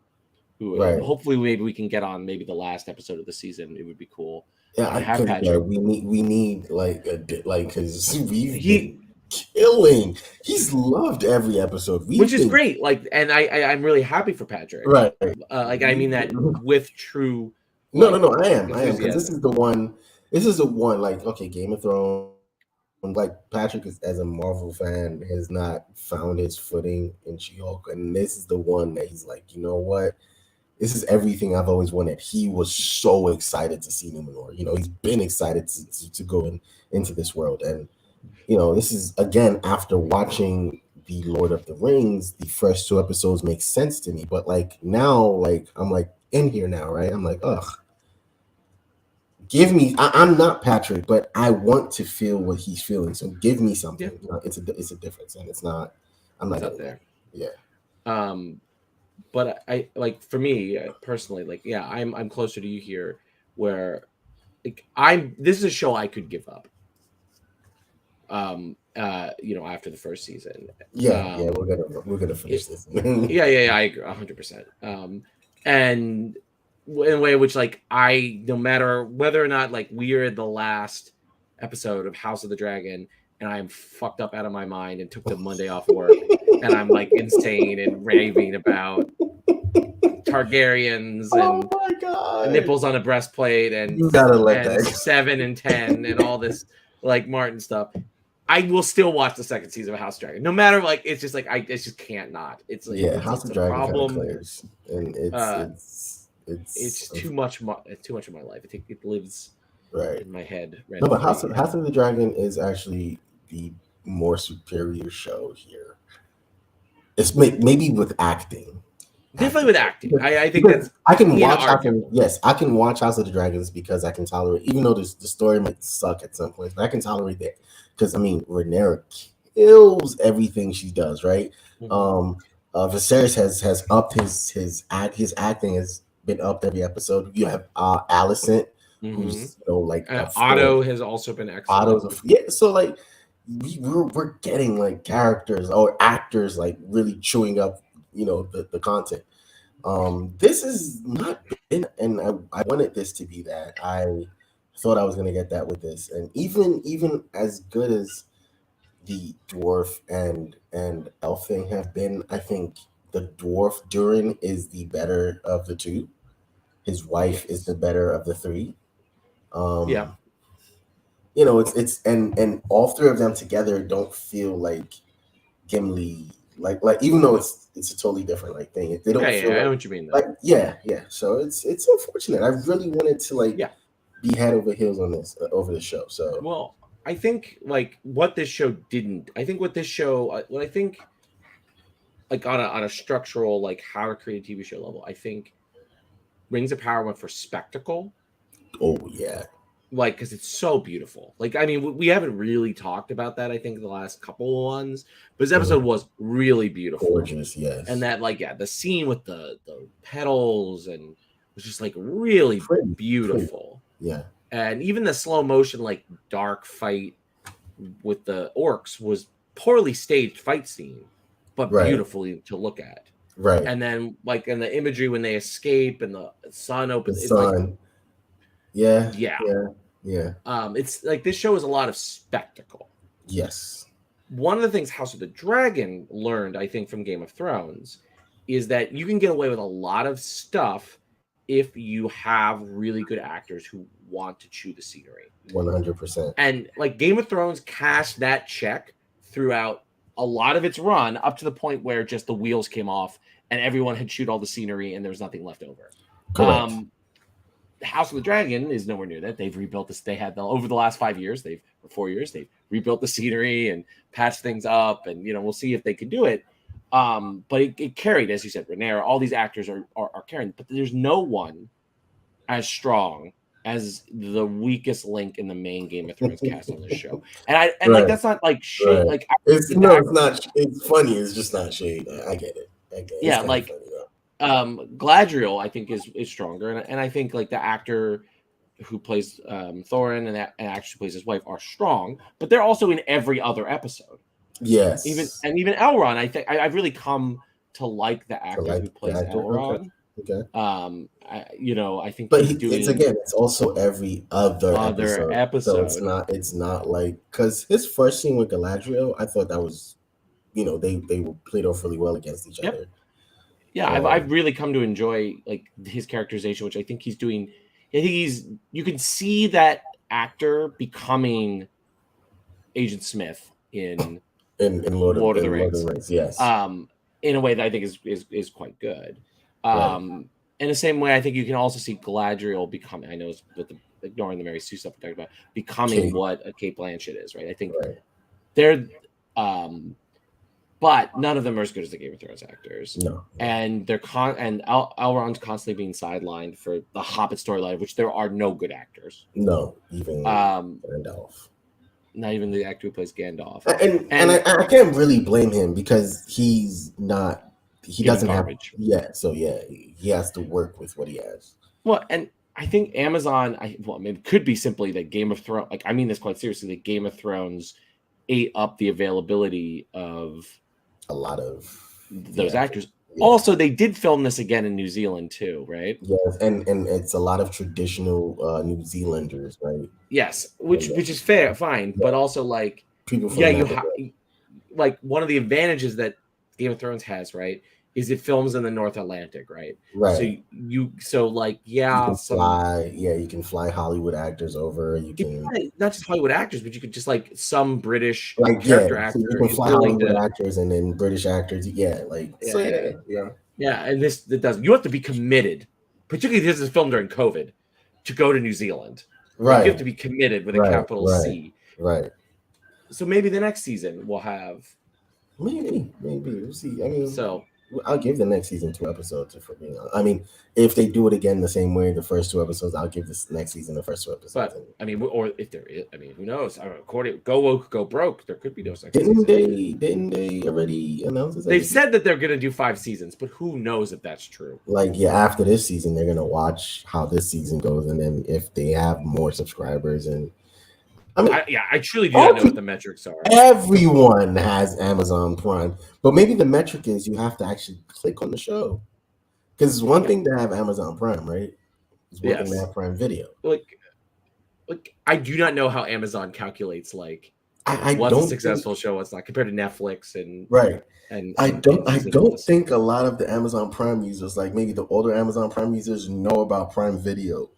Who hopefully maybe we can get on maybe the last episode of the season. It would be cool. Yeah, I have Patrick. Yeah, we need like because we've been killing. He's loved every episode, which is great. Like, and I'm really happy for Patrick. Right. Like I mean that with true. No. I am because this is the one. This is the one. Like, okay, Game of Thrones. Like Patrick is, as a Marvel fan, has not found his footing in She-Hulk, and this is the one that he's like, you know what? This is everything I've always wanted. He was so excited to see Numenor. You know, he's been excited to go into this world. And, you know, this is, again, after watching the Lord of the Rings, the first 2 episodes make sense to me. But, like, now, like, I'm, like, in here now, right? I'm like, ugh. Give me, I'm not Patrick, but I want to feel what he's feeling. So give me something. Yeah. You know, it's a difference. And it's not, I'm not up there. Yeah. But I like for me personally, like, yeah, I'm closer to you here where like this is a show I could give up. You know, after the first season. Yeah, we're gonna finish this. yeah, I agree 100%. And in a way which like no matter whether or not like we are in the last episode of House of the Dragon and I'm fucked up out of my mind and took the Monday off work and I'm like insane and raving about Targaryens and nipples on a breastplate and you gotta let that 7 and 10 and all this like Martin stuff. I will still watch the second season of House of Dragon, no matter like it's just like I just can't not. It's like House of Dragon problem. Clears, and it's just too much. Too much of my life. I think it lives in my head. No, but House of the Dragon is actually the more superior show here. It's maybe with acting. Definitely with acting. I think that's. I can watch. I can watch House of the Dragons because I can tolerate, even though the story might suck at some points, but I can tolerate that because I mean, Rhaenyra kills everything she does. Right. Mm-hmm. Viserys has upped his acting has been upped every episode. You have Alicent, who's like Otto has also been excellent. So like we're getting like characters or actors like really chewing up the content. This is not been, and I wanted this to be that. I thought I was gonna get that with this, and even as good as the dwarf and elf thing have been, I think the dwarf Durin is the better of the two. His wife is the better of the three. It's and all 3 of them together don't feel like Gimli, like even though it's a totally different like thing. They don't feel I know what you mean. Like So it's unfortunate. I really wanted to be head over heels on this over the show. So well, I think like what this show didn't. I think what this show, what I think, like on a structural like how to create a TV show level, I think Rings of Power went for spectacle. Oh yeah. Like, because it's so beautiful. Like, I mean, we haven't really talked about that, I think, the last couple of ones. But this episode was really beautiful. Gorgeous, yes. And that, like, the scene with the petals and was just, like, really beautiful. Yeah. And even the slow motion, like, dark fight with the orcs was poorly staged fight scene, but beautifully to look at. Right. And then, like, in the imagery when they escape and the sun opens. The sun. Like, Yeah. It's like this show is a lot of spectacle. Yes. One of the things House of the Dragon learned, I think, from Game of Thrones is that you can get away with a lot of stuff if you have really good actors who want to chew the scenery. 100%. And like Game of Thrones cashed that check throughout a lot of its run up to the point where just the wheels came off and everyone had chewed all the scenery and there was nothing left over. Correct. House of the Dragon is nowhere near that. They've rebuilt this. They had over the last 5 years, 4 years, they've rebuilt the scenery and patched things up. And, we'll see if they can do it. But it carried, as you said, Rhaenyra, all these actors are carrying, but there's no one as strong as the weakest link in the main Game of Thrones cast on this show. And like, that's not like shade. Like, it's not, it's funny. It's just not shade. I get it. Yeah. Like, Galadriel, I think, is stronger, and I think like the actor who plays Thorin and actually plays his wife are strong, but they're also in every other episode. Yes, even Elrond. I think I've really come to like the actor who plays Elrond. Okay. I think, but it's also every other episode. So it's not like, because his first scene with Galadriel, I thought that was, they played off really well against each other. Yeah, I've really come to enjoy like his characterization, which I think he's doing. I think you can see that actor becoming Agent Smith in Lord of the Rings. Yes. In a way that I think is quite good. In the same way, I think you can also see Galadriel becoming. I know it's ignoring the Mary Sue stuff we talked about, becoming what a Cate Blanchett is, right? I think they're, but none of them are as good as the Game of Thrones actors. No, and Elrond's constantly being sidelined for the Hobbit storyline, which there are no good actors. No, even Gandalf. Not even the actor who plays Gandalf. And I can't really blame him, because he's not. He doesn't garbage. So he has to work with what he has. Well, and I think Amazon, it could be simply that Game of Thrones, like I mean this quite seriously, that Game of Thrones ate up the availability of a lot of those actors. Yeah. Also, they did film this again in New Zealand too, right? Yes, and it's a lot of traditional New Zealanders, right? Yes, which is fine, but also like people from like one of the advantages that Game of Thrones has, right, is it films in the North Atlantic, right? Right. So you can fly Hollywood actors over. You can not just Hollywood actors, but you could just like some British character actor. So you can fly Hollywood actors and then British actors. Yeah. And this does. You have to be committed, particularly this is filmed during COVID, to go to New Zealand. Right. You have to be committed with a capital C. Right. So maybe the next season we'll have. Maybe we'll see. I mean, so I'll give the next season 2 episodes. I mean, if they do it again the same way, the first 2 episodes, I'll give this next season the first 2 episodes. But I mean, or if there is, I mean, who knows? According go woke, go broke. There could be no second season. Didn't they already announce this? They've said that they're going to do 5 seasons, but who knows if that's true? Like, after this season, they're going to watch how this season goes, and then if they have more subscribers and. I mean, I truly do not know what the metrics are. Everyone has Amazon Prime, but maybe the metric is you have to actually click on the show, because it's one thing to have Amazon Prime, right? It's one thing to have Prime Video. Like I do not know how Amazon calculates what's a successful show, what's not, compared to Netflix and right. And I don't think a lot of the Amazon Prime users, like maybe the older Amazon Prime users, know about Prime Video,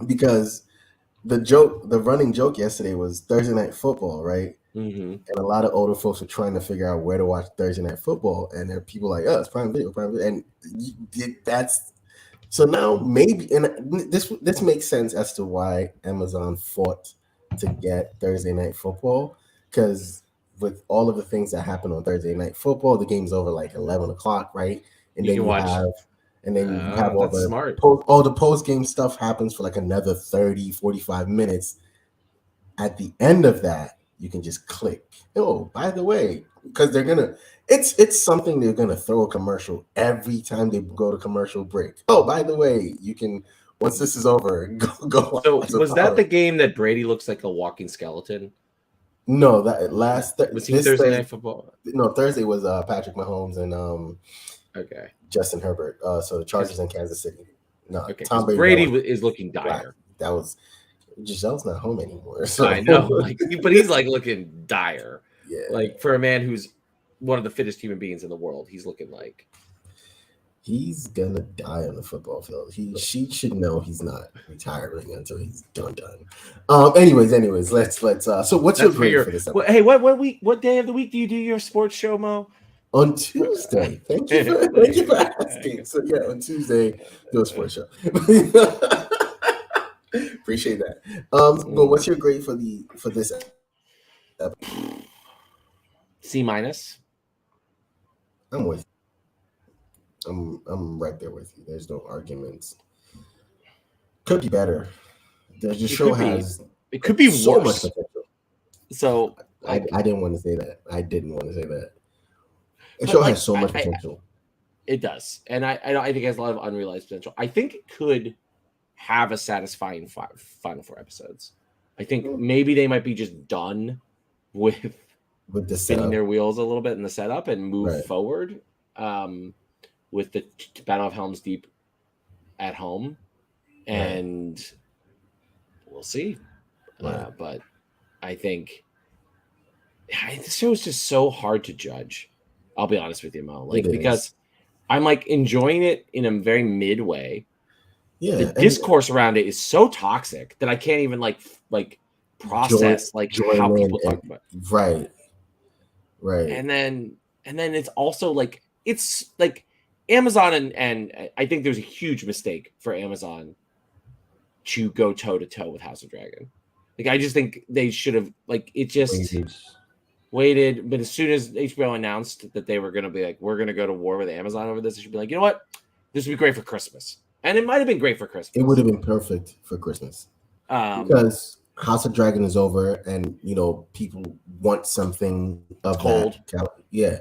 because. The running joke yesterday was Thursday Night Football, right? Mm-hmm. And a lot of older folks are trying to figure out where to watch Thursday Night Football, and there are people like, "Oh, it's Prime Video," and that's so now maybe, and this makes sense as to why Amazon fought to get Thursday Night Football, because with all of the things that happen on Thursday Night Football, the game's over like 11 o'clock, right? And then you have. And then you have all the post-game stuff happens for like another 30, 45 minutes. At the end of that, you can just click. Oh, by the way, because it's something they're going to throw a commercial every time they go to commercial break. Oh, by the way, you can, once this is over, go. So was that the game that Brady looks like a walking skeleton? No, that last was he Thursday Night Football? No, Thursday was Patrick Mahomes and okay. Justin Herbert. So the Chargers in Kansas City. No, okay. Tom Brady is looking dire. That was Giselle's not home anymore. So. I know, but he's like looking dire. Yeah. Like for a man who's one of the fittest human beings in the world, he's looking like he's gonna die on the football field. She should know he's not retiring until he's done. Anyways, let's. So what's your grade for this episode? Hey, what day of the week do you do your sports show, Mo? On Tuesday. Thank you for asking. So on Tuesday, do a sports show. Appreciate that. But what's your grade for this episode? C-. I'm with you. I'm right there with you. There's no arguments. Could be better. The show has it could be so worse. Much potential. So I didn't want to say that. I didn't want to say that. The show has so much potential. It does, and I think it has a lot of unrealized potential. I think it could have a satisfying final 4 episodes. I think maybe they might be just done with the spinning setup. their wheels a little bit in the setup and move Right. forward with the Battle of Helm's Deep at home, and we'll see. But I think this show is just so hard to judge. I'll be honest with you, Mo. Like, because I'm like enjoying it in a very mid way. Yeah, the discourse around it is so toxic that I can't even like process how people talk about it. Right. And then it's also like it's like Amazon and I think there's a huge mistake for Amazon to go toe to toe with House of Dragon. Like, I just think they should have waited. But as soon as HBO announced that they were going to be like, we're going to go to war with Amazon over this, it should be like, you know what, this would be great for Christmas. And it might have been great for Christmas. It would have been perfect for Christmas because House of Dragon is over, and people want something of cold. Yeah,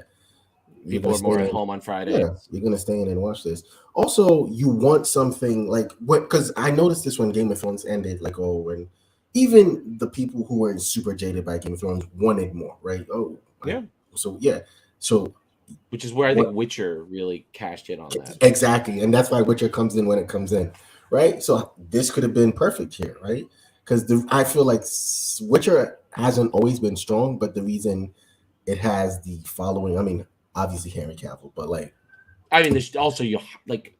people are more at home on Friday. Yeah, you're gonna stay in and watch this. Also, you want something like what? Because I noticed this when Game of Thrones ended. Like, when even the people who were super jaded by Game of Thrones wanted more, right? So. Which is where I think Witcher really cashed in on that. Exactly. And that's why Witcher comes in when it comes in, right? So this could have been perfect here, right? Because I feel like Witcher hasn't always been strong, but the reason it has the following, I mean, obviously Henry Cavill, but there's also,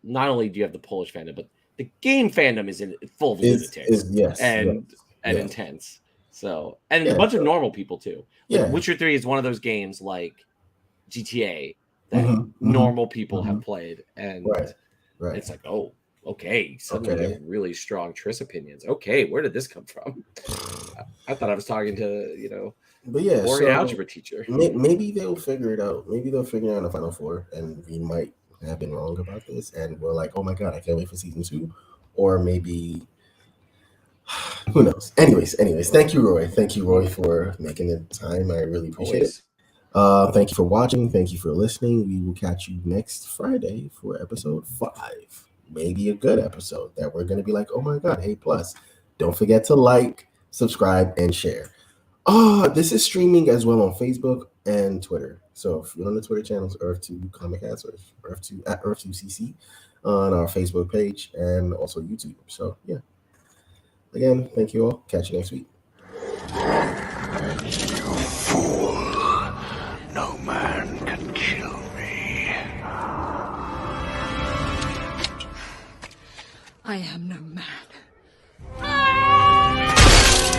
not only do you have the Polish fandom, but the game fandom is full of lunatics and intense. So, and a bunch of normal people too. Witcher 3 is one of those games like GTA that normal people have played, and it's like, oh, okay, suddenly really strong Triss opinions. Okay, where did this come from? I thought I was talking to boring algebra teacher. Maybe they'll figure it out. Maybe they'll figure it out in the Final 4, and we might have been wrong about this, and we're like, oh my god, I can't wait for season 2, or maybe. Who knows? Anyways, thank you, Roy. Thank you, Roy, for making the time. I really appreciate it. Thank you for watching. Thank you for listening. We will catch you next Friday for episode 5. Maybe a good episode that we're going to be like, oh my God, A+. Don't forget to like, subscribe, and share. This is streaming as well on Facebook and Twitter. So if you're on the Twitter channels, Earth2 Comic Cast, or Earth2 at E2CC on our Facebook page, and also YouTube. So yeah. Again, thank you all. Catch you next week. You fool. No man can kill me. I am no man.